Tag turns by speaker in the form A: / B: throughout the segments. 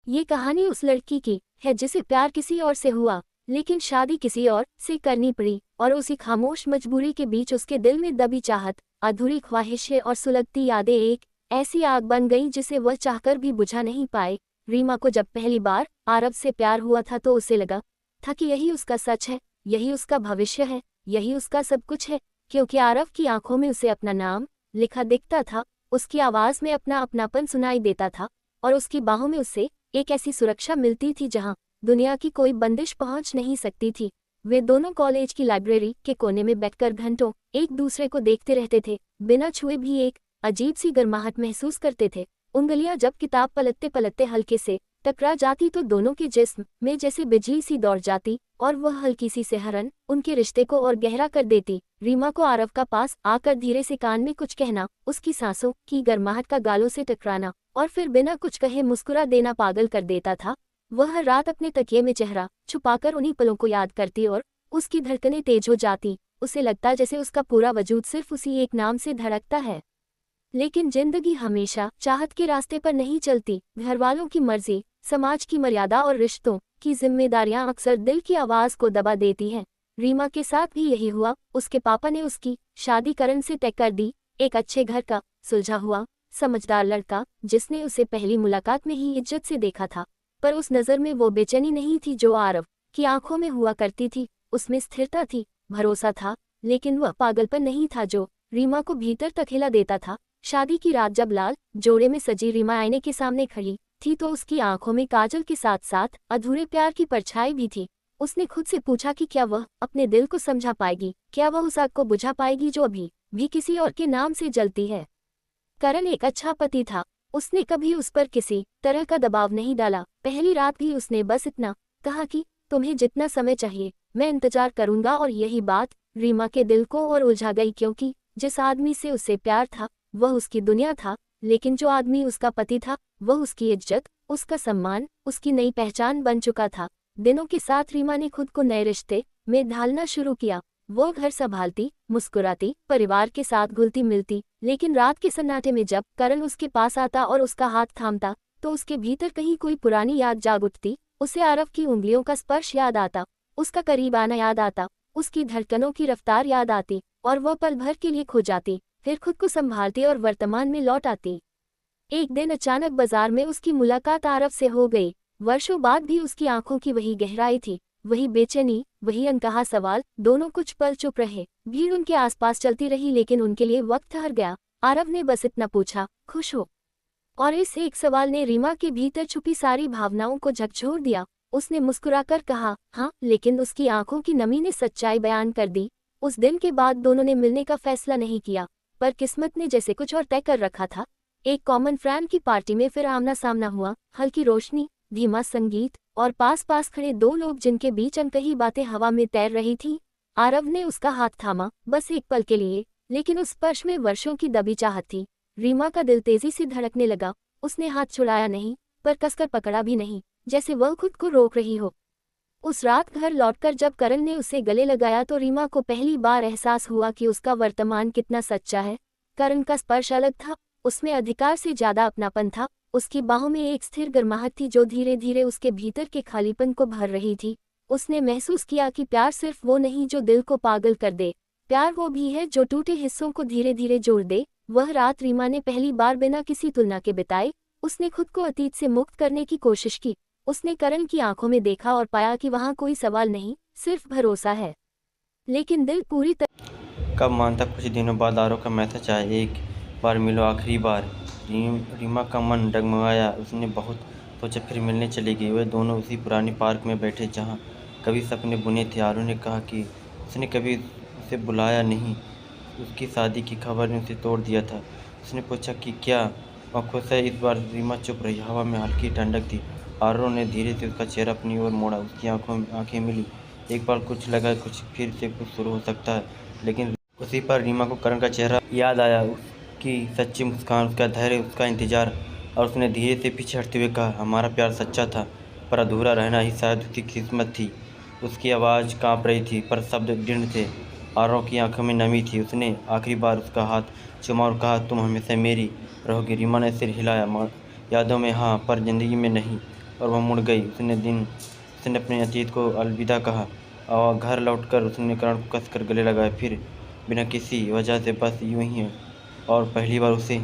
A: ये कहानी उस लड़की की है जिसे प्यार किसी और से हुआ, लेकिन शादी किसी और से करनी पड़ी, और उसी खामोश मजबूरी के बीच उसके दिल में दबी चाहत, अधूरी ख्वाहिशें और सुलगती यादें एक ऐसी आग बन गईं जिसे वह चाहकर भी बुझा नहीं पाए। रीमा को जब पहली बार आरव से प्यार हुआ था तो उसे लगा था कि यही उसका सच है, यही उसका भविष्य है, यही उसका सब कुछ है, क्योंकि आरव की आंखों में उसे अपना नाम लिखा दिखता था, उसकी आवाज में अपना अपनापन सुनाई देता था, और उसकी बाहों में उससे एक ऐसी सुरक्षा मिलती थी जहां दुनिया की कोई बंदिश पहुंच नहीं सकती थी। वे दोनों कॉलेज की लाइब्रेरी के कोने में बैठकर घंटों एक दूसरे को देखते रहते थे, बिना छुए भी एक अजीब सी गर्माहट महसूस करते थे। उंगलियां जब किताब पलटते पलटते हल्के से टकरा जाती तो दोनों के जिस्म में जैसे बिजली सी दौड़ जाती, और वह हल्की सी सिहरन उनके रिश्ते को और गहरा कर देती। रीमा को आरव का पास आकर धीरे से कान में कुछ कहना, उसकी सांसों की गर्माहट का गालों से टकराना, और फिर बिना कुछ कहे मुस्कुरा देना पागल कर देता था। वह हर रात अपने तकिए में चेहरा छुपाकर उन्हीं पलों को याद करती और उसकी धड़कनें तेज हो जाती। उसे लगता जैसे उसका पूरा वजूद सिर्फ उसी एक नाम से धड़कता है। लेकिन जिंदगी हमेशा चाहत के रास्ते पर नहीं चलती। घरवालों की मर्जी, समाज की मर्यादा और रिश्तों की जिम्मेदारियां अक्सर दिल की आवाज को दबा देती हैं। रीमा के साथ भी यही हुआ। उसके पापा ने उसकी शादी करण से तय कर दी, एक अच्छे घर का सुलझा हुआ समझदार लड़का जिसने उसे पहली मुलाकात में ही इज्जत से देखा था। पर उस नज़र में वो बेचैनी नहीं थी जो आरव की आंखों में हुआ करती थी। उसमें स्थिरता थी, भरोसा था, लेकिन वह पागलपन नहीं था जो रीमा को भीतर तक हिला देता था। शादी की रात जब लाल जोड़े में सजी रीमा आईने के सामने खड़ी थी तो उसकी आंखों में काजल के साथ साथ अधूरे प्यार की परछाई भी थी। उसने खुद से पूछा कि क्या वह अपने दिल को समझा पाएगी, क्या वह उस आग को बुझा पाएगी जो अभी भी किसी और के नाम से जलती है। करण एक अच्छा पति था, उसने कभी उस पर किसी तरह का दबाव नहीं डाला। पहली रात भी उसने बस इतना कहा कि तुम्हें जितना समय चाहिए मैं इंतजार करूंगा, और यही बात रीमा के दिल को और उलझा गई, क्योंकि जिस आदमी से उसे प्यार था वह उसकी दुनिया था, लेकिन जो आदमी उसका पति था वह उसकी इज्जत, उसका सम्मान, उसकी नई पहचान बन चुका था। दिनों के साथ रीमा ने खुद को नए रिश्ते में ढालना शुरू किया। वो घर संभालती, मुस्कुराती, परिवार के साथ घुलती मिलती, लेकिन रात के सन्नाटे में जब करण उसके पास आता और उसका हाथ थामता तो उसके भीतर कहीं कोई पुरानी याद जाग उठती। उसे आरव की उंगलियों का स्पर्श याद आता, उसका करीब आना याद आता, उसकी धड़कनों की रफ्तार याद आती, और वह पल भर के लिए खो जाती, फिर खुद को संभालती और वर्तमान में लौट आती। एक दिन अचानक बाजार में उसकी मुलाकात आरव से हो गई। वर्षों बाद भी उसकी आंखों की वही गहराई थी, वही बेचैनी, वही अनकहा सवाल। दोनों कुछ पल चुप रहे। भीड़ उनके आसपास चलती रही, लेकिन उनके लिए वक्त ठहर गया। आरव ने बस इतना पूछा, खुश हो? और इस एक सवाल ने रीमा के भीतर छुपी सारी भावनाओं को झकझोर दिया। उसने मुस्कुराकर कहा, हाँ, लेकिन उसकी आंखों की नमी ने सच्चाई बयान कर दी। उस दिन के बाद दोनों ने मिलने का फैसला नहीं किया, पर किस्मत ने जैसे कुछ और तय कर रखा था। एक कॉमन फ्रेंड की पार्टी में फिर आमना सामना हुआ। हल्की रोशनी, धीमा संगीत, और पास पास खड़े दो लोग जिनके बीच अनकही बातें हवा में तैर रही थीं। आरव ने उसका हाथ थामा, बस एक पल के लिए, लेकिन उस स्पर्श में वर्षों की दबी चाहत थी। रीमा का दिल तेजी से धड़कने लगा। उसने हाथ छुड़ाया नहीं, पर कसकर पकड़ा भी नहीं, जैसे वह खुद को रोक रही हो। उस रात घर लौटकर जब करण ने उसे गले लगाया तो रीमा को पहली बार एहसास हुआ कि उसका वर्तमान कितना सच्चा है। करण का स्पर्श अलग था, उसमें अधिकार से ज्यादा अपनापन था। उसकी बाहों में एक स्थिर गर्माहट थी जो धीरे धीरे उसके भीतर के खालीपन को भर रही थी। उसने महसूस किया कि प्यार सिर्फ वो नहीं जो दिल को पागल कर दे, प्यार वो भी है जो टूटे हिस्सों को धीरे धीरे जोड़ दे। वह रात रीमा ने पहली बार बिना किसी तुलना के बिताई। उसने खुद को अतीत से मुक्त करने की कोशिश की। उसने करण की आंखों में देखा और पाया कि वहाँ कोई सवाल नहीं, सिर्फ भरोसा है। लेकिन दिल पूरी तरह
B: कब मानता कुछ दिनों बाद आरव का मैसेज आया, एक बार मिलो, आखिरी बार। रीमा का मन डगमगाया। उसने बहुत सोचा, फिर मिलने चली गई। वे दोनों उसी पुरानी पार्क में बैठे जहाँ कभी सपने बुने थे। आरव ने कहा कि उसने कभी उसे बुलाया नहीं, उसकी शादी की खबर ने उसे तोड़ दिया था। उसने पूछा कि क्या वह खुश है? इस बार रीमा चुप रही। हवा में हल्की ठंडक थी। आरव ने धीरे से उसका चेहरा अपनी ओर मोड़ा। उसकी आंखें मिली। एक बार कुछ लगा, कुछ फिर से कुछ शुरू हो सकता है। लेकिन उसी पर रीमा को करण का चेहरा याद आया, उसकी सच्ची मुस्कान, उसका धैर्य, उसका इंतजार। और उसने धीरे से पीछे हटते हुए कहा, हमारा प्यार सच्चा था, पर अधूरा रहना ही शायद उसकी किस्मत थी। उसकी आवाज़ कांप रही थी, पर शब्द दृढ़ थे। आरव की आंखों में नमी थी। उसने आखिरी बार उसका हाथ चूमा और कहा, तुम हमेशा मेरी रहोगी। रीमा ने सिर हिलाया, यादों में हाँ, पर जिंदगी में नहीं। और वह मुड़ गई। उसने अपने अतीत को अलविदा कहा और घर लौटकर उसने करण को कसकर गले लगाया, फिर बिना किसी वजह से बस यूं ही। और पहली बार उसे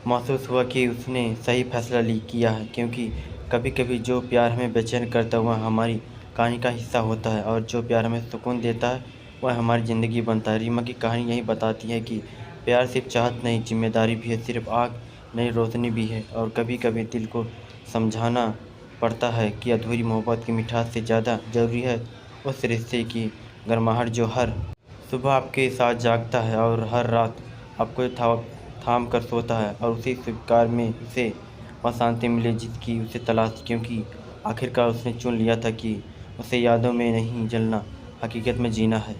B: महसूस हुआ कि उसने सही फैसला किया है, क्योंकि कभी कभी जो प्यार हमें बेचैन करता है वह हमारी कहानी का हिस्सा होता है, और जो प्यार हमें सुकून देता है वह हमारी ज़िंदगी बनता है। रीमा की कहानी यही बताती है कि प्यार सिर्फ चाहत नहीं, जिम्मेदारी भी है, सिर्फ आग नहीं रोशनी भी है। और कभी कभी दिल को समझाना पड़ता है कि अधूरी मोहब्बत की मिठास से ज़्यादा ज़रूरी है उस रिश्ते की गर्माहट जो हर सुबह आपके साथ जागता है और हर रात आपको थाम कर सोता है, और उसी स्वीकार में उसे वह शांति मिले जिसकी उसे तलाश थी, क्योंकि आखिरकार उसने चुन लिया था कि उसे यादों में नहीं जलना, हकीकत में जीना है।